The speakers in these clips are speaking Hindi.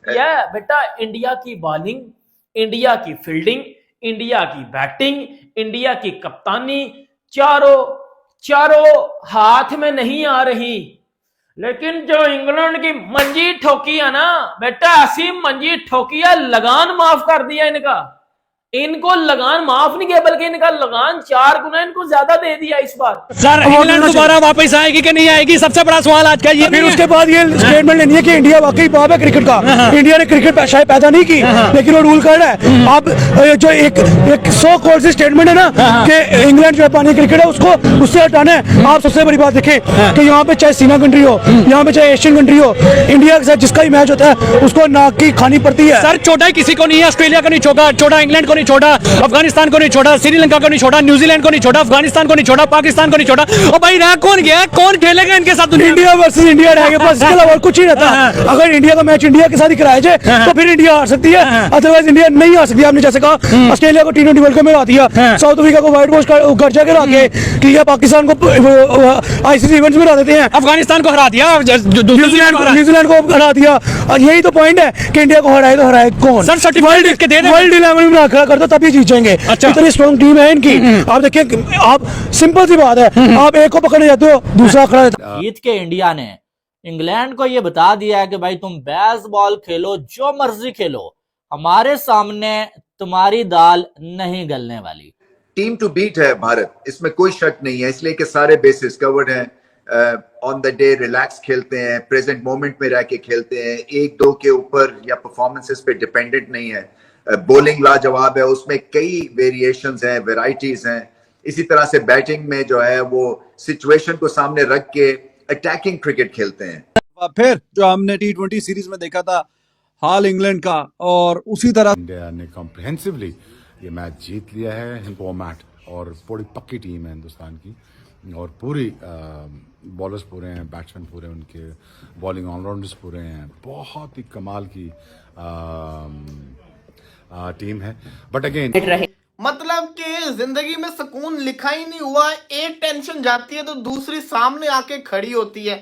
यह बेटा इंडिया की बॉलिंग, इंडिया की फील्डिंग, इंडिया की बैटिंग, इंडिया की कप्तानी चारों चारों हाथ में नहीं आ रही। लेकिन जो इंग्लैंड की मंजी ठोकी है ना बेटा, ऐसी मंजी ठोकी है, लगान माफ कर दिया इनका। इनको लगान माफ नहीं किया बल्कि इनका लगान 4 गुना इनको ज्यादा दे दिया इस बार। सर इंग्लैंड दोबारा वापस आएगी कि नहीं आएगी, सबसे बड़ा सवाल आज का ये। फिर उसके बाद ये स्टेटमेंट लेनी है कि इंडिया वाकई बाप है क्रिकेट का। इंडिया ने क्रिकेट शायद पैदा नहीं की, लेकिन वो रूल कर रहा है। आप जो एक 100 करोड़ से स्टेटमेंट है ना कि इंग्लैंड जो है पानी क्रिकेट है उसको उससे हटाना है। आप सबसे बड़ी बात देखें कि यहाँ पे चाहे सीना कंट्री हो, यहाँ पे चाहे एशियन कंट्री हो, इंडिया के साथ जिसका ही मैच होता है उसको नाक की खानी पड़ती है। सर छोटा ही किसी को नहीं है, ऑस्ट्रेलिया को नहीं छोड़ा, इंग्लैंड को नहीं छोड़ा, अफगानिस्तान को नहीं छोड़ा, श्रीलंका को नहीं छोड़ा, न्यूजीलैंड को नहीं छोड़ा, अफगानिस्तान को नहीं छोड़ा, पाकिस्तान को नहीं छोड़ा। और भाई रह कौन गया, कौन खेलेगा इनके साथ? इंडिया वर्सेस इंडिया रहेगा बस, इसके अलावा कुछ ही रहता। अगर इंडिया का मैच इंडिया के साथ ही कराया जाए तो फिर इंडिया हार सकती है, अदरवाइज इंडिया नहीं आ सकती। आपने जैसे कहा ऑस्ट्रेलिया को T20 वर्ल्ड कप में हरा दिया, साउथ अफ्रीका को व्हाइट वॉश कर जाके हरा के, ठीक है, पाकिस्तान को आईसीसी इवेंट्स में हरा देते हैं, अफगानिस्तान को हरा दिया, न्यूजीलैंड को हरा दिया। और यही तो पॉइंट है कि इंडिया को हराए तो हराए कौन? सर सर्टिफिकेट इसके दे दें, वर्ल्ड 11 में खड़ा कर दो तभी जीत जाएंगे। अच्छा। इतनी स्ट्रॉन्ग टीम है इनकी। आप देखिए, आप सिंपल सी बात है, आप एक को पकड़ने जाते हो दूसरा खड़ा रहता है। जीत के इंडिया ने इंग्लैंड को ये बता दिया है कि भाई तुम बेसबॉल खेलो, जो मर्जी खेलो, हमारे सामने तुम्हारी दाल नहीं गलने वाली। टीम टू बीट है भारत, इसमें कोई शक नहीं है, इसलिए कि सारे बेसिस कवर्ड हैं। ऑन द डे रिलैक्स खेलते हैं, प्रेजेंट मोमेंट में रह के खेलते हैं, एक दो के ऊपर या परफॉर्मेंसेस पे डिपेंडेंट नहीं है। बॉलिंग लाजवाब है, उसमें कई वेरिएशंस हैं, वेराइटीज हैं। इसी तरह से बैटिंग में जो है वो सिचुएशन को सामने रख के अटैकिंग क्रिकेट खेलते हैं। फिर जो हमने T20 सीरीज में देखा था हाल इंग्लैंड का, और उसी तरह इंडिया ने कॉम्प्रिहेंसिवली ये मैच जीत लिया है फॉर्मेट, और पूरी पक्की टीम है हिंदुस्तान की, और पूरी बॉलर्स पूरे हैं, बैट्समैन पूरे हैं, उनके बॉलिंग ऑलराउंडर्स पूरे हैं, बहुत ही कमाल की टीम है। बट अगेन मतलब कि जिंदगी में सुकून लिखा ही नहीं हुआ, एक टेंशन जाती है तो दूसरी सामने आके खड़ी होती है।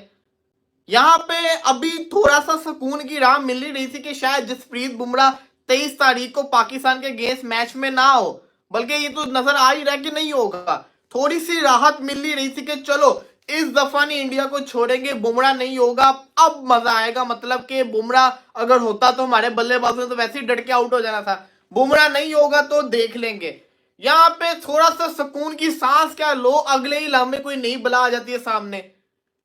यहाँ पे अभी थोड़ा सा सुकून की राह मिल ही रही थी कि शायद जसप्रीत बुमराह 23 तारीख को पाकिस्तान के अगेंस्ट मैच में ना हो, बल्कि ये तो नजर आ ही रहा है कि नहीं होगा। थोड़ी सी राहत मिल ही रही थी कि चलो इस दफा नहीं इंडिया को छोड़ेंगे, बुमराह नहीं होगा, अब मजा आएगा। मतलब कि बुमराह अगर होता तो हमारे बल्लेबाजों ने तो वैसे ही डट के आउट हो जाना था, बुमराह नहीं होगा तो देख लेंगे। यहाँ पे थोड़ा सा सुकून की सांस क्या लो, अगले ही लम्हे कोई नई बला आ जाती है सामने।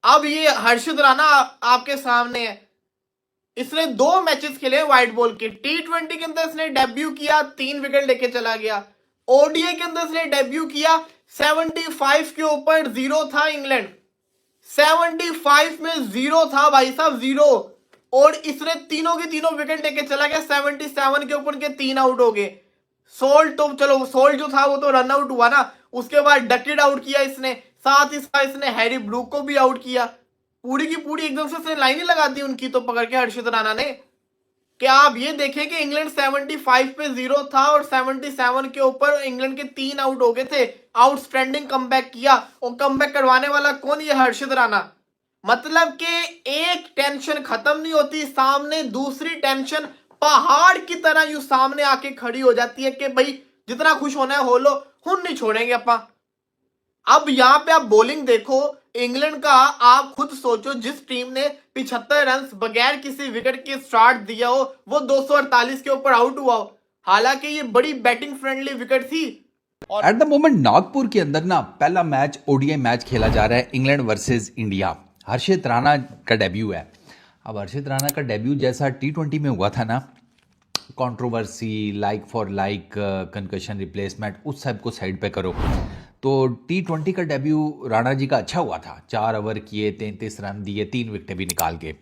अब ये हर्षित राणा आपके सामने है, इसने 2 मैचेस खेले व्हाइट बॉल के। T20 के अंदर इसने डेब्यू किया, 3 विकेट लेके चला गया। ओडीआई के अंदर इसने डेब्यू किया, 75 के ऊपर 0 था इंग्लैंड, 75 में 0 था भाई साहब, 0। और इसने तीनों के तीनों विकेट लेके चला गया, 77 के ऊपर के 3 आउट हो गए। सोल्ट तो चलो, सोल्ट जो था वो तो रन आउट हुआ ना, उसके बाद डकेट आउट किया इसने, साथ ही साथ इसने हैरी ब्रूक को भी आउट किया। पूरी की पूरी एकदम से इसने लाइन ही लगा दी उनकी तो पकड़ के हर्षित राणा ने। क्या आप ये देखें कि इंग्लैंड 75 पे 0 था और 77 के ऊपर इंग्लैंड के 3 आउट हो गए थे। आउटस्टैंडिंग कमबैक किया, और कमबैक करवाने वाला कौन? ये हर्षित राणा। मतलब कि एक टेंशन खत्म नहीं होती, सामने दूसरी टेंशन पहाड़ की तरह यू सामने आके खड़ी हो जाती है कि भाई जितना खुश होना है हो लो, हम नहीं छोड़ेंगे अपा। अब यहाँ पे आप बॉलिंग देखो इंग्लैंड का, आप खुद सोचो, जिस टीम ने 75 रन बगैर किसी विकेट के स्टार्ट दिया हो, वो 248 के ऊपर आउट हुआ हो, हालांकि ये बड़ी बैटिंग फ्रेंडली विकेट थी। एट द मोमेंट नागपुर के अंदर ना पहला मैच ओडीआई मैच खेला जा रहा है, इंग्लैंड वर्सेस इंडिया। हर्षित राणा का डेब्यू है। अब हर्षित राणा का डेब्यू जैसा T20 में हुआ था ना, controversy, like for like, concussion replacement, उस सब को साइड पे करो, तो T20 का डेब्यू राणा जी का अच्छा हुआ था। 4 ओवर किए, 33 रन दिए, 3 विकेटें भी निकाल के।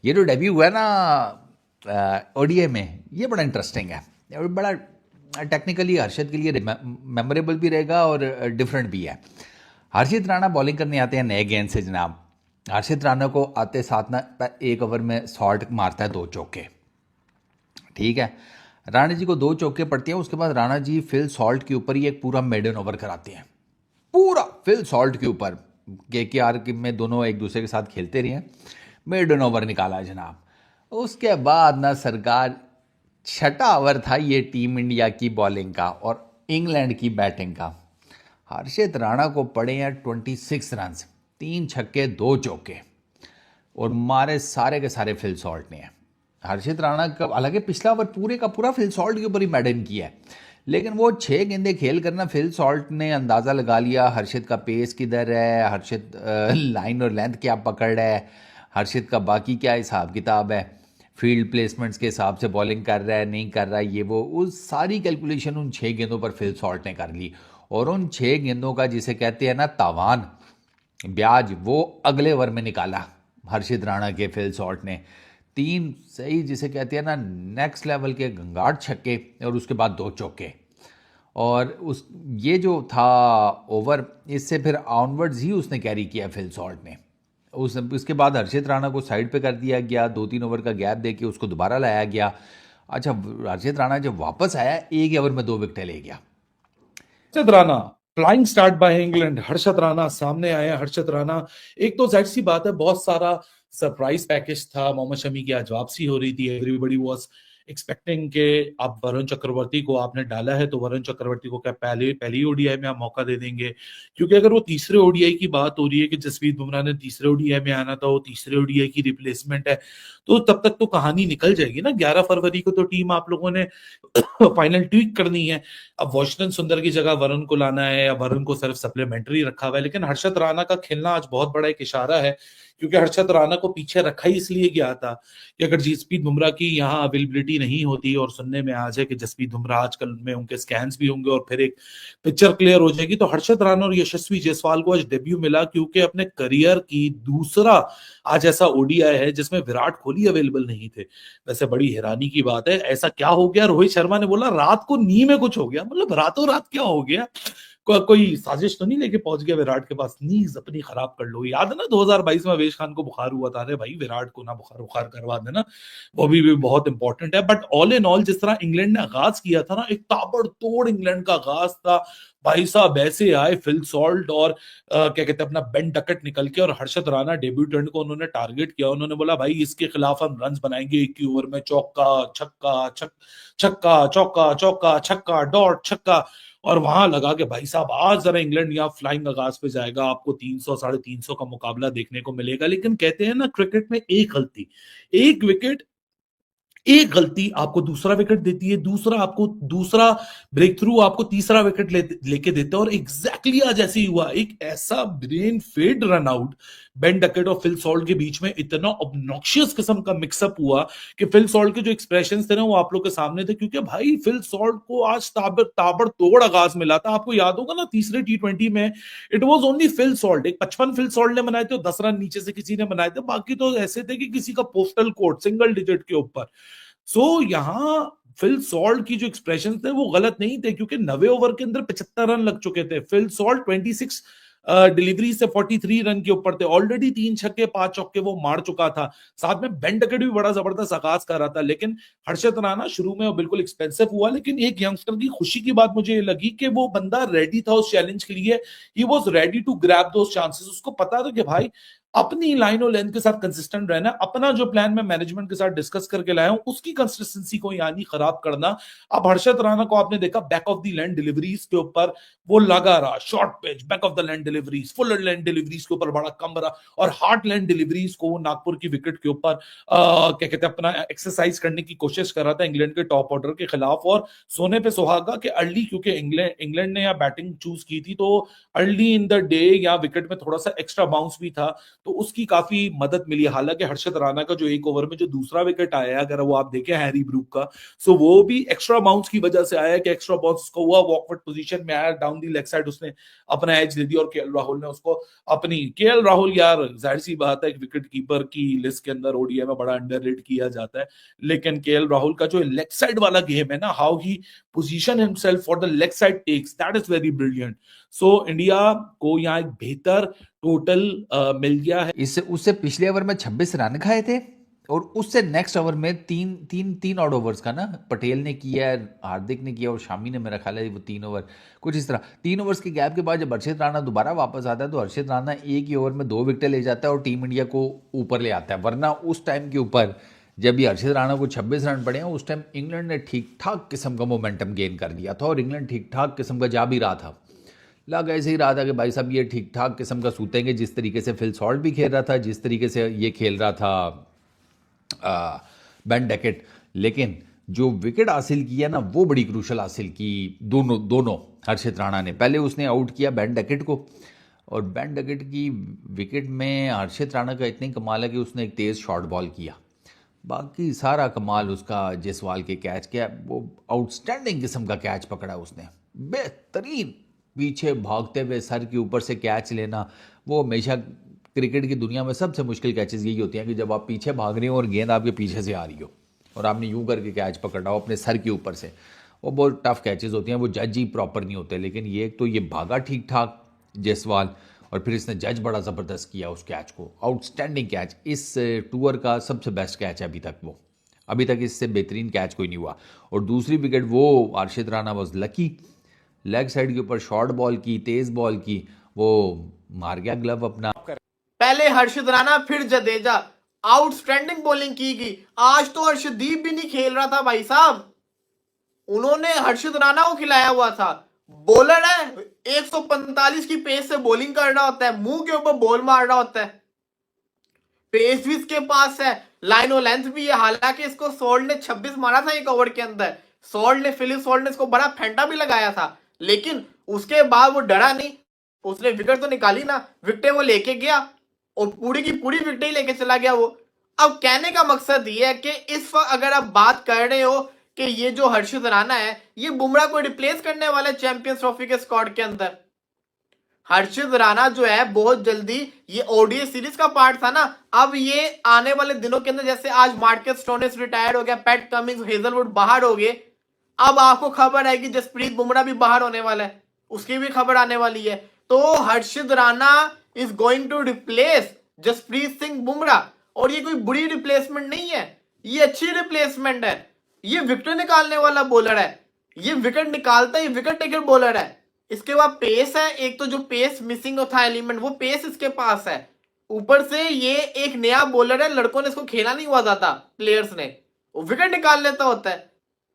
ये जो डेब्यू हुआ है ना ओडीआई में, ये बड़ा इंटरेस्टिंग है, बड़ा टेक्निकली हर्षित के लिए मेमोरेबल भी रहेगा और डिफरेंट भी है। हर्षित राणा बॉलिंग करने आते हैं नए गेंद से जनाब। हर्षित राणा को आते साथ ना 1 ओवर में शॉट मारता है 2 चौके, ठीक है। राणा जी को 2 चौके पड़ते हैं, उसके बाद राणा जी फिल सॉल्ट के ऊपर ही एक पूरा मेडन ओवर कराते हैं, पूरा फिल सॉल्ट के ऊपर। केकेआर में दोनों एक दूसरे के साथ खेलते रहे हैं, मेडन ओवर निकाला जनाब। उसके बाद ना सरकार, छठा ओवर था ये टीम इंडिया की बॉलिंग का और इंग्लैंड की बैटिंग का। हर्षित राणा को पड़े हैं 26 रन, 3 छक्के 2 चौके और मारे सारे के सारे फिल सॉल्ट ने। हर्षित राणा का हालांकि पिछला ओवर पूरे का पूरा फिल सॉल्ट के ऊपर ही मेंटेन किया है, लेकिन वो 6 गेंदे खेल करना फिल सॉल्ट ने अंदाज़ा लगा लिया हर्षित का पेस किधर है, हर्षित लाइन और लेंथ क्या पकड़ है, हर्षित का बाकी क्या हिसाब किताब है, फील्ड प्लेसमेंट्स के हिसाब से बॉलिंग कर रहा है नहीं कर रहा है, ये वो उस सारी कैलकुलेशन उन 6 गेंदों पर फिल सॉल्ट ने कर ली। और उन 6 गेंदों का जिसे कहते हैं ना तावान, ब्याज, वो अगले ओवर में निकाला हर्षित राणा के फिल सॉल्ट ने। 3 सही जिसे कहते हैं ना नेक्स्ट लेवल के गंगाड़ छक्के और उसके बाद 2 चौके। और उस ये जो था ओवर, इससे फिर ऑनवर्ड्स ही उसने कैरी किया फिल सॉल्ट ने। उसके बाद हर्षित राणा को साइड पे कर दिया गया, 2-3 ओवर का गैप देके उसको दोबारा लाया गया। अच्छा, हर्षित राणा जब वापस आया 1 ओवर में 2 विकेटें ले गया। Harshit Rana flying start by England. Harshit Rana सामने आए। हर्षित राणा, एक तो जाहिर सी बात है बहुत सारा सरप्राइज पैकेज था। मोहम्मद शमी की आज वापसी हो रही थी। एवरीबॉडी वाज एक्सपेक्टिंग के आप वरुण चक्रवर्ती को आपने डाला है तो वरुण चक्रवर्ती को क्या पहली ओडीआई में आप मौका दे देंगे, क्योंकि अगर वो तीसरे ओडीआई की बात हो रही है कि जसप्रीत बुमराह ने तीसरे ओडीआई में आना था, वो तीसरे ओडीआई की रिप्लेसमेंट है, तो तब तक तो कहानी निकल जाएगी ना। 11 फरवरी को तो टीम आप लोगों ने फाइनल ट्वीक करनी है। अब वॉशिंगटन सुंदर की जगह वरुण को लाना है या वरुण को सिर्फ सप्लीमेंट्री रखा हुआ है। लेकिन हर्षित राणा का खेलना आज बहुत बड़ा एक इशारा है, क्योंकि हर्षित राणा को पीछे रखा ही इसलिए गया था कि अगर जसप्रीत बुमराह की यहाँ अवेलेबिलिटी नहीं होती, और सुनने में आ जाए कि जसप्रीत बुमराह आजकल में उनके स्कैन्स भी होंगे और फिर एक पिक्चर क्लियर हो जाएगी, तो हर्षित राणा और यशस्वी जायसवाल को आज डेब्यू मिला, क्योंकि अपने करियर की दूसरा आज ऐसा ओडीआई है जिसमें विराट कोहली अवेलेबल नहीं थे। वैसे बड़ी हैरानी की बात है, ऐसा क्या हो गया? रोहित शर्मा ने बोला रात को नी में कुछ हो गया, मतलब रातों रात क्या हो गया? कोई साजिश तो नहीं लेके पहुंच गया विराट के पास, नीज अपनी खराब कर लो। याद है ना 2022 में अवेश खान को बुखार हुआ था, अरे भाई विराट को ना बुखार करवा देना, वो भी बहुत इंपॉर्टेंट है। बट ऑल इन ऑल जिस तरह इंग्लैंड ने आगाज किया था ना, एक ताबड़तोड़ इंग्लैंड का आगाज था। भाई साहब ऐसे आए फिल सॉल्ट और क्या कहते हैं अपना बेन डकट निकल के, और हर्षित राणा डेब्यूटेंट को उन्होंने टारगेट किया। उन्होंने बोला भाई इसके खिलाफ हम रन बनाएंगे 21 ओवर में, चौका छक्का छक्का चौका चौका छक्का डॉट छक्का, और वहां लगा के भाई साहब आज जरा इंग्लैंड यहाँ फ्लाइंग आगाज पे जाएगा, आपको 300 350 का मुकाबला देखने को मिलेगा। लेकिन कहते हैं ना क्रिकेट में एक गलती, एक विकेट, एक गलती आपको दूसरा विकेट देती है, दूसरा ब्रेक थ्रू आपको तीसरा विकेट लेके देता है। और एग्जैक्टली आज ऐसे ही हुआ, एक ऐसा brain fade run out Ben Duckett और फिल सॉल्ट के बीच में इतना ऑब्नॉक्शियस किस्म का मिक्सअप हुआ कि फिल सॉल्ट के जो एक्सप्रेशंस थे ना वो आप लोग के सामने थे, क्योंकि भाई फिल सॉल्ट को आज ताबड़तोड़ आगाज मिला था। आपको याद होगा ना तीसरे T20 में it was only Phil Salt, एक 55 फिल सॉल्ट ने बनाए थे, 10 रन नीचे से किसी ने बनाए थे, बाकी तो ऐसे थे कि किसी का पोस्टल कोड सिंगल डिजिट के ऊपर। सो यहां फिल सॉल्ट की जो एक्सप्रेशन थे वो गलत नहीं थे, क्योंकि 90 ओवर के अंदर 75 रन लग चुके थे। फिल सॉल्ट 26 डिलीवरी से 43 रन के ऊपर थे, ऑलरेडी 3 छक्के 5 चौके वो मार चुका था। साथ में बेन डकेट भी बड़ा जबरदस्त आगाज कर रहा था। लेकिन हर्षित राणा शुरू में वो बिल्कुल एक्सपेंसिव हुआ, लेकिन एक यंगस्टर की खुशी की बात मुझे ये लगी कि वो बंदा रेडी था उस चैलेंज के लिए। He was ready to grab those chances. उसको पता था कि भाई अपनी लाइन और लेंथ के साथ कंसिस्टेंट रहना, अपना जो प्लान मैं मैनेजमेंट के साथ डिस्कस करके लाया हूं उसकी कंसिस्टेंसी को यानी खराब करना। अब हर्षित राणा को आपने देखा back of the land deliveries के ऊपर वो लगा रहा, short pitch, back of the land deliveries, full land deliveries के ऊपर बड़ा कम रहा, और हार्ड लैंड डिलीवरीज को नागपुर की विकेट के ऊपर क्या कहते हैं अपना एक्सरसाइज करने की कोशिश कर रहा था इंग्लैंड के टॉप ऑर्डर के खिलाफ। और सोने पे सुहागा कि अर्ली, क्योंकि इंग्लैंड ने यहाँ बैटिंग चूज की थी, तो अर्ली इन द डे या विकेट में थोड़ा सा एक्स्ट्रा बाउंस भी था, तो उसकी काफी मदद मिली। हालांकि हर्षित राणा का जो एक ओवर में जो दूसरा विकेट आया है, अगर वो आप देखें हैरी ब्रूक का, सो वो भी एक्स्ट्रा बाउंस की वजह से आया कि एक्स्ट्रा बाउंस को हुआ, वॉकवर्ड पोजीशन में आया, डाउन दी लेग साइड उसने अपना एज दे दिया, और केएल राहुल ने उसको अपनी, केएल राहुल यार जाहिर सी बात है एक विकेट कीपर की लिस्ट के अंदर ओडीआई में बड़ा अंडररेट किया जाता है, लेकिन केएल राहुल का जो लेग साइड वाला गेम है ना, how he position himself for the leg side takes, that is very brilliant. So India को यहाँ एक बेहतर टोटल मिल गया है। इससे उससे पिछले ओवर में 26 रन खाए थे, और उससे नेक्स्ट ओवर में तीन ऑड ओवर्स का ना पटेल ने किया, हार्दिक ने किया और शामी ने, मेरा ख्याल है वो 3 ओवर कुछ इस तरह। 3 ओवर्स के गैप के बाद जब हर्षित राणा दोबारा वापस आता है तो हर्षित राणा एक ही ओवर में 2 विकेटें ले जाता है और टीम इंडिया को ऊपर ले आता है। वरना उस टाइम के ऊपर जब ये हर्षित राणा को 26 रन पड़े हैं उस टाइम इंग्लैंड ने ठीक ठाक किस्म का मोमेंटम गेन कर लिया था और इंग्लैंड ठीक ठाक किस्म का जा भी रहा था। लग ऐसे ही रहा था कि भाई साहब ये ठीक ठाक किस्म का सूतेंगे, जिस तरीके से फिल सॉल्ट भी खेल रहा था, जिस तरीके से ये खेल रहा था बेन डकेट। लेकिन जो विकेट हासिल किया ना वो बड़ी क्रूशल हासिल की दोनों हर्षित राणा ने। पहले उसने आउट किया बेन डकेट को और बेन डकेट की विकेट में हर्षित राणा का इतनी कमाल है कि उसने एक तेज़ शॉर्ट बॉल किया। बाकी सारा कमाल उसका जायसवाल के कैच किया, वो आउटस्टैंडिंग किस्म का कैच पकड़ा उसने, बेहतरीन पीछे भागते हुए सर के ऊपर से कैच लेना। वो हमेशा क्रिकेट की दुनिया में सबसे मुश्किल कैचेस यही होती हैं कि जब आप पीछे भाग रहे हो और गेंद आपके पीछे से आ रही हो और आपने यूं करके कैच पकड़ा हो अपने सर के ऊपर से, वो बहुत टफ कैचेस होती हैं, वो जज ही प्रॉपर नहीं होते। लेकिन ये एक तो ये भागा ठीक ठाक जायसवाल और फिर इसने जज बड़ा ज़बरदस्त किया उस कैच को, आउटस्टैंडिंग कैच। इस टूर का सबसे बेस्ट कैच है अभी तक, वो अभी तक इससे बेहतरीन कैच कोई नहीं हुआ। और दूसरी विकेट वो Harshit Rana was lucky, leg side के ऊपर शॉर्ट बॉल की, तेज बॉल की, वो मार गया ग्लव अपना। पहले हर्षित राणा फिर जडेजा, आउटस्टैंडिंग बॉलिंग की गई। आज तो हर्षदीप भी नहीं खेल रहा था भाई साहब, उन्होंने हर्षित राणा को खिलाया हुआ था। बॉलर है 145 की पेस से बॉलिंग कर रहा होता है, मुंह के ऊपर बॉल मार रहा होता है, पेस भी इसके पास है, लाइन और लेंथ भी है। हालांकि इसको सॉल्ट ने 26 मारा था एक ओवर के अंदर, फिलिप सॉल्ट ने इसको बड़ा फेंटा भी लगाया था, लेकिन उसके बाद वो डरा नहीं, उसने विकेट तो निकाली ना, विकेटें वो लेके गया और पूरी की पूरी विकेटें ही लेके चला गया वो। अब कहने का मकसद ये है कि इस वक्त अगर आप बात कर रहे हो कि ये जो हर्षित राणा है ये बुमराह को रिप्लेस करने वाला है चैंपियंस ट्रॉफी के स्क्वाड के अंदर। हर्षित राणा जो है बहुत जल्दी, ये ओडीआई सीरीज का पार्ट था ना, अब ये आने वाले दिनों के अंदर, जैसे आज मार्कस स्टोइनिस रिटायर्ड हो गया, पैट कमिंस, हेजलवुड बाहर हो गए, अब आपको खबर है कि जसप्रीत बुमराह भी बाहर होने वाला है, उसकी भी खबर आने वाली है। तो Harshit Rana is going to replace Jasprit Singh Bumrah, और ये कोई बुरी रिप्लेसमेंट नहीं है, ये अच्छी रिप्लेसमेंट है। ये विकेट निकालने वाला बॉलर है, ये विकेट निकालता है, विकेट टेकर बॉलर है। इसके बाद पेस है, एक तो जो पेस मिसिंग था एलिमेंट, वो पेस इसके पास है। ऊपर से ये एक नया बॉलर है, लड़कों ने इसको खेला नहीं हुआ था, प्लेयर्स ने, वो विकेट निकाल लेता होता है।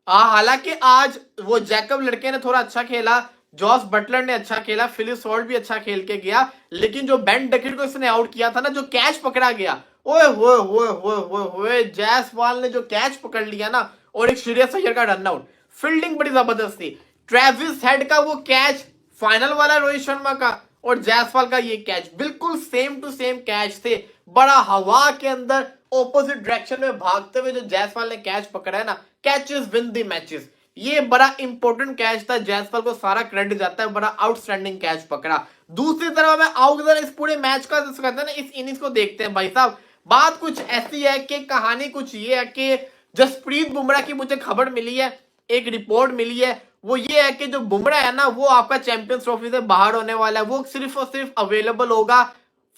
हालांकि आज वो जैकब लड़के ने थोड़ा अच्छा खेला, जॉस बटलर ने अच्छा खेला, फिलिप सॉल्ट भी अच्छा खेल के गया, लेकिन जो बेन डकेट को इसने आउट किया था ना, जो कैच पकड़ा गया, ओए होए होए होए होए होए, जायसवाल ने जो कैच पकड़ लिया ना, और एक श्रेयस अय्यर का रन आउट, फील्डिंग बड़ी जबरदस्त थी। ट्रेविस हेड का वो कैच फाइनल वाला रोहित शर्मा का, और जायसवाल का ये कैच बिल्कुल सेम टू सेम कैच थे। बड़ा हवा के अंदर ऑपोजिट डायरेक्शन में भागते हुए जो जायसवाल ने कैच पकड़ा है ना, कैचेस विन द मैचेस, ये बड़ा इंपॉर्टेंट कैच था, जायसवाल को सारा क्रेडिट जाता है, बड़ा आउटस्टैंडिंग कैच पकड़ा। दूसरी तरफ मैं आउटडोर इस पूरे मैच का कहते हैं ना, इस इनिंग्स को देखते हैं भाई साहब, बात कुछ ऐसी है कि कहानी कुछ ये है कि जसप्रीत बुमराह की मुझे खबर मिली है, एक रिपोर्ट मिली है, वो ये है कि जो बुमराह है ना, वो आपका चैंपियंस ट्रॉफी से बाहर होने वाला है, वो सिर्फ और सिर्फ अवेलेबल होगा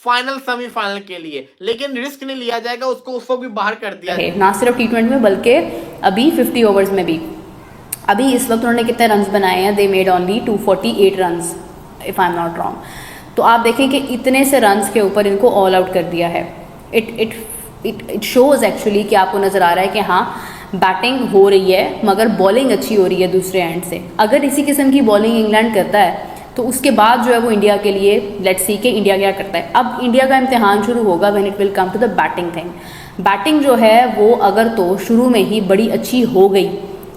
फाइनल सेमीफाइनल के लिए, लेकिन रिस्क नहीं लिया जाएगा, उसको भी बाहर कर दिया है, ना सिर्फ T20 में बल्कि अभी 50 ओवर्स में भी। अभी इस वक्त उन्होंने कितने रन्स बनाए हैं, they made only 248 runs if I am not wrong. तो आप देखें कि इतने से रन्स के ऊपर इनको ऑल आउट कर दिया है। इट शोज एक्चुअली कि आपको नज़र आ रहा है कि हाँ बैटिंग हो रही है मगर बॉलिंग अच्छी हो रही है दूसरे एंड से। अगर इसी किस्म की बॉलिंग इंग्लैंड करता है तो उसके बाद जो है वो इंडिया के लिए, लेट्स सी कि इंडिया क्या करता है। अब इंडिया का इम्तिहान शुरू होगा when it will come to the batting thing. Batting जो है वो अगर तो शुरू में ही बड़ी अच्छी हो गई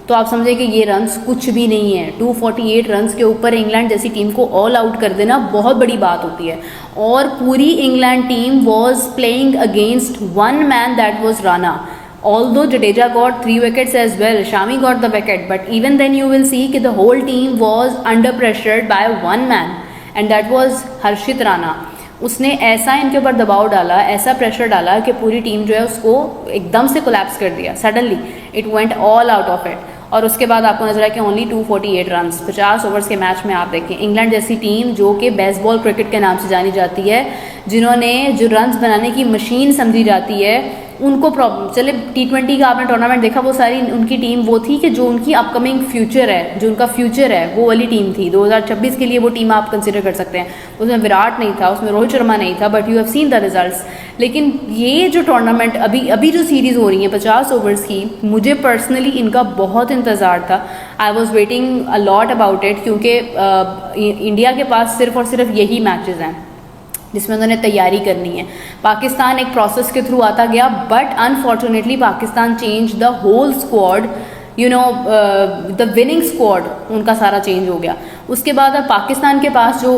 तो आप समझे कि ये रन्स कुछ भी नहीं है। 248 रन्स के ऊपर इंग्लैंड जैसी टीम को ऑल आउट कर देना बहुत बड़ी बात होती है। और पूरी England team was playing against one man, that was Rana. Although Jadeja got 3 wickets as well, Shami got the wicket, but even then you will see that the whole team was under pressured by one man, and that was Harshit Rana. उसने ऐसा इनके ऊपर दबाव डाला, ऐसा प्रेशर डाला कि पूरी टीम जो है उसको एकदम से कोलैप्स कर दिया। Suddenly it went all out of it. और उसके बाद आपको नजर आया कि ओनली 248 रन्स 50 ओवर्स के मैच में। आप देखें इंग्लैंड जैसी टीम जो कि बेसबॉल क्रिकेट के नाम से जानी जाती है, जिन्होंने जो रन्स बनाने की मशीन समझी जाती है, उनको प्रॉब्लम। चले T20 का आपने टूर्नामेंट देखा, वो सारी उनकी टीम वो थी कि जो उनकी अपकमिंग फ्यूचर है, जो उनका फ्यूचर है वो वाली टीम थी। 2026 के लिए वो टीम आप कंसिडर कर सकते हैं। उसमें विराट नहीं था, उसमें रोहित शर्मा नहीं था, but you have seen the results. लेकिन ये जो टूर्नामेंट अभी जो सीरीज़ हो रही है 50 ओवर्स की, मुझे पर्सनली इनका बहुत इंतज़ार था। I was waiting a lot about it, क्योंकि इंडिया के पास सिर्फ और सिर्फ यही मैचेस हैं जिसमें उन्होंने तैयारी करनी है। पाकिस्तान एक प्रोसेस के थ्रू आता गया, but unfortunately Pakistan change the whole squad, you know the winning squad उनका सारा चेंज हो गया। उसके बाद अब पाकिस्तान के पास जो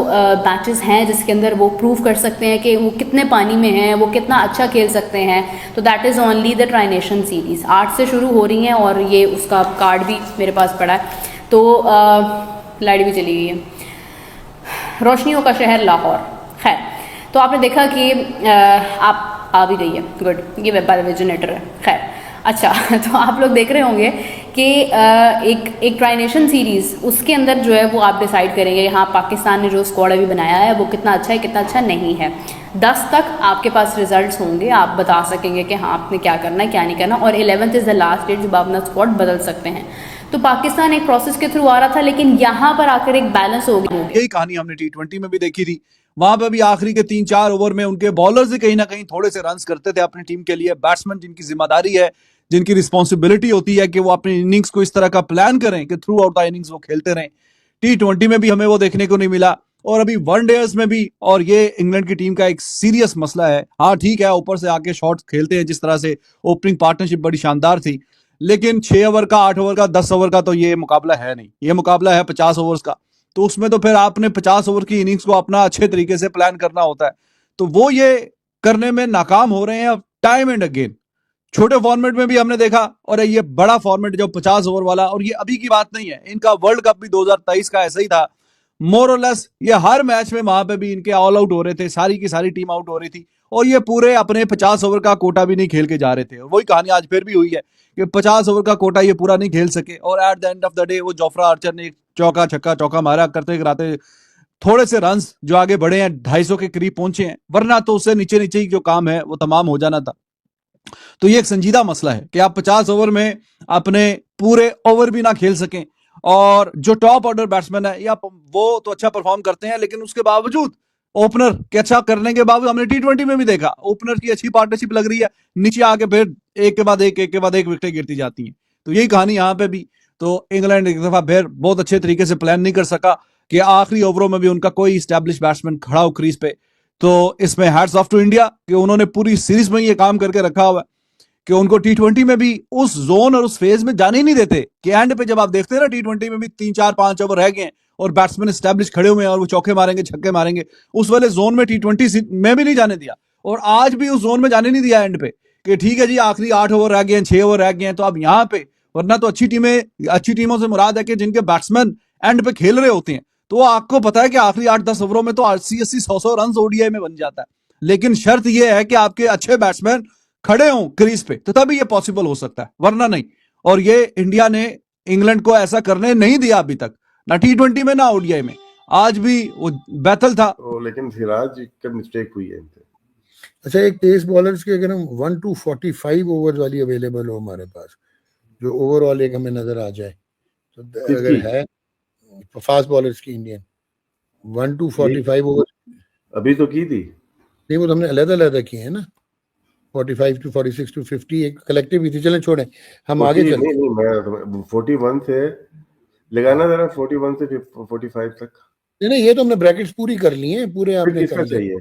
मैचेस हैं जिसके अंदर वो प्रूव कर सकते हैं कि वो कितने पानी में हैं, वो कितना अच्छा खेल सकते हैं, तो that is only the tri nation series 8 से शुरू हो रही हैं और ये उसका कार्ड भी मेरे पास पड़ा है। तो लाइट भी चली गई है, रोशनियों का शहर लाहौर। खैर, तो आपने देखा कि आप आ भी गई है, गुड, ये web by the way generator है। खैर, अच्छा तो आप लोग देख रहे होंगे कि एक ट्राई नेशन सीरीज़, उसके अंदर जो है वो आप डिसाइड करेंगे हाँ पाकिस्तान ने जो स्क्वाड अभी बनाया है वो कितना अच्छा है कितना अच्छा नहीं है। 10 तक आपके पास रिजल्ट्स होंगे, आप बता सकेंगे कि हाँ आपने क्या करना है क्या नहीं करना, और 11th is the last date जब आप अपना स्क्वाड बदल सकते हैं। तो पाकिस्तान एक प्रोसेस के थ्रू आ रहा था, लेकिन यहाँ पर आकर एक बैलेंस हो गया। यही कहानी हमने T20 में भी देखी थी। वहां पे भी आखिरी के 3-4 ओवर में उनके बॉलर्स ही कहीं ना कहीं थोड़े से रन्स करते थे अपनी टीम के लिए। बैट्समैन जिनकी जिम्मेदारी है, जिनकी रिस्पॉन्सिबिलिटी होती है कि वो अपनी इनिंग्स को इस तरह का प्लान करें कि थ्रू आउट द इनिंग्स वो खेलते रहें। T20 में भी हमें वो देखने को नहीं मिला, और अभी वनडेज में भी। और ये इंग्लैंड की टीम का एक सीरियस मसला है। हाँ ठीक है, ऊपर से आके शॉट्स खेलते हैं, जिस तरह से ओपनिंग पार्टनरशिप बड़ी शानदार थी, लेकिन 6 ओवर का, 8 ओवर का, 10 ओवर का तो ये मुकाबला है नहीं। ये मुकाबला है 50 ओवर्स का। तो उसमें तो फिर आपने 50 ओवर की इनिंग्स को अपना अच्छे तरीके से प्लान करना होता है। तो वो ये करने में नाकाम हो रहे हैं टाइम एंड अगेन। छोटे फॉर्मेट में भी हमने देखा, और ये बड़ा फॉर्मेट जो 50 ओवर वाला, और ये अभी की बात नहीं है, इनका वर्ल्ड कप भी 2023 का ऐसा ही था मोर और लेस। ये हर मैच में वहां पे भी इनके ऑल आउट हो रहे थे, सारी की सारी टीम आउट हो रही थी, और ये पूरे अपने 50 ओवर का कोटा भी नहीं खेल के जा रहे थे। और वही कहानी आज फिर भी हुई है कि 50 ओवर का कोटा ये पूरा नहीं खेल सके, और at the end of the day वो जोफ्रा आर्चर ने एक चौका छक्का चौका मारा करते कराते थोड़े से रन्स जो आगे बढ़े हैं, 250 के करीब पहुंचे हैं, वरना तो उससे नीचे नीचे ही जो काम है वो तमाम हो जाना था। तो ये एक संजीदा मसला है कि आप 50 ओवर में अपने पूरे ओवर भी ना खेल सकें, और जो टॉप ऑर्डर बैट्समैन है या वो तो अच्छा परफॉर्म करते हैं, लेकिन उसके बावजूद ओपनर के अच्छा करने के बावजूद हमने T20 में भी देखा ओपनर की अच्छी पार्टनरशिप लग रही है, नीचे आके फिर एक के बाद एक विकेटें गिरती जाती हैं। तो यही कहानी यहाँ पे भी। तो इंग्लैंड एक दफा फिर बहुत अच्छे तरीके से प्लान नहीं कर सका कि आखिरी ओवरों में भी उनका कोई स्टैब्लिश बैट्समैन खड़ा हो क्रीज पे। तो इसमें हैट्स ऑफ टू इंडिया कि उन्होंने पूरी सीरीज में ये काम करके रखा हुआ है कि उनको T20 में भी उस जोन और उस फेज में जाने ही नहीं देते कि एंड पे जब आप देखते हैं ना T20 में भी 3-4-5 ओवर रह गए हैं और बैट्समैन एस्टैब्लिश खड़े हुए हैं और वो चौके मारेंगे छक्के मारेंगे, उस वाले जोन में T20 में भी नहीं जाने दिया, और आज भी उस जोन में जाने नहीं दिया एंड पे कि ठीक है जी आखिरी 8 ओवर रह गए हैं, 6 ओवर रह गए हैं, तो अब यहाँ पे, वरना तो अच्छी टीमों से मुराद है कि जिनके बैट्समैन एंड पे खेल रहे होते हैं, तो आपको पता है कि आखिरी 8-10 ओवरों में तो 80-100 रन ओडीआई में बन जाता है। लेकिन शर्त यह है कि आपके अच्छे बैट्समैन खड़े हों क्रीज पे, तो तभी ये पॉसिबल हो सकता है, वरना नहीं। और ये इंडिया ने इंग्लैंड को ऐसा करने नहीं दिया अभी तक, ना T20 में ना ओडीआई में। आज भी वो बैटल था, लेकिन सिराज का मिस्टेक हुई है। अच्छा, एक पेस बॉलर्स के अगर हम 1 to 45 ओवर वाली अवेलेबल हो हमारे पास, जो ओवरऑल एक हमें नजर आ जाए, तो अगर है फास्ट बॉलर्स की इंडियन 1 to 45 ओवर अभी तो की थी नहीं, वो तो हमने अलग-अलग की है ना, 45 to 46 to 50 एक कलेक्टिव थी। चलें छोड़ें, हम आगे चलते हैं। नहीं, मैं 41 से लगाना जरा, 41 से 45 तक। नहीं, ये तो हमने ब्रैकेट्स पूरी कर ली हैं, पूरे आपने कर लिए।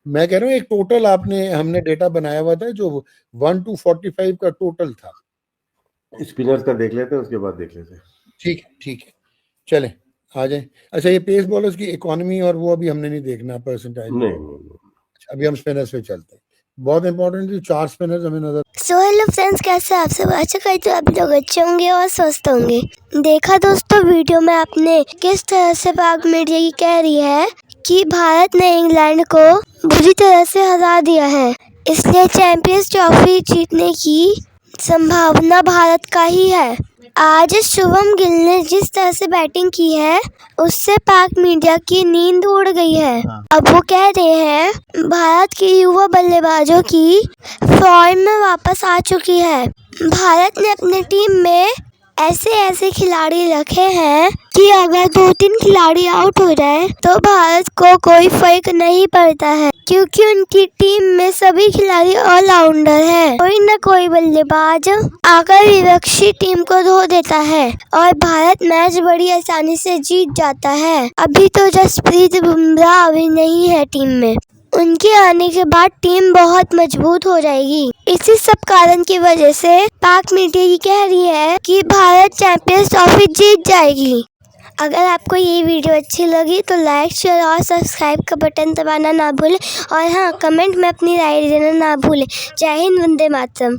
मैं कह रहा हूँ एक टोटल हमने डेटा बनाया हुआ था जो 1 to 45 का टोटल था। स्पिनर्स का देख लेते हैं, उसके बाद देख लेते हैं। ठीक है, चलें आ जाए। अच्छा, ये पेस बॉलर्स की इकोनॉमी और वो अभी हमने नहीं देखना परसेंटाइज। नहीं, अभी हम स्पिनर्स पे चलते हैं। बहुत इंपॉर्टेंट है, 4 स्पिनर्स हमें नजर। सो हेलो फ्रेंड्स, कैसे आप सब? अच्छा करते आप लोग अच्छे होंगे और स्वस्थ होंगे। देखा दोस्तों वीडियो में आपने किस तरह से पाक मीडिया की कह रही है कि भारत ने इंग्लैंड को बुरी तरह से हरा दिया है, इसलिए चैंपियंस ट्रॉफी जीतने की संभावना भारत का ही है। आज शुभम गिल ने जिस तरह से बैटिंग की है उससे पाक मीडिया की नींद उड़ गई है। अब वो कह रहे हैं भारत की युवा बल्लेबाजों की फॉर्म में वापस आ चुकी है। भारत ने अपने टीम में ऐसे खिलाड़ी रखे हैं कि अगर 2-3 खिलाड़ी आउट हो जाए तो भारत को कोई फर्क नहीं पड़ता है, क्योंकि उनकी टीम में सभी खिलाड़ी ऑलराउंडर है। कोई न कोई बल्लेबाज आकर विपक्षी टीम को धो देता है और भारत मैच बड़ी आसानी से जीत जाता है। अभी तो जसप्रीत बुमराह अभी नहीं है टीम में, उनके आने के बाद टीम बहुत मजबूत हो जाएगी। इसी सब कारण की वजह से पाक मीडिया ये कह रही है कि भारत चैंपियंस ट्रॉफी जीत जाएगी। अगर आपको ये वीडियो अच्छी लगी तो लाइक, शेयर और सब्सक्राइब का बटन दबाना ना भूलें और हाँ, कमेंट में अपनी राय देना ना भूलें। जय हिंद, वंदे मातरम।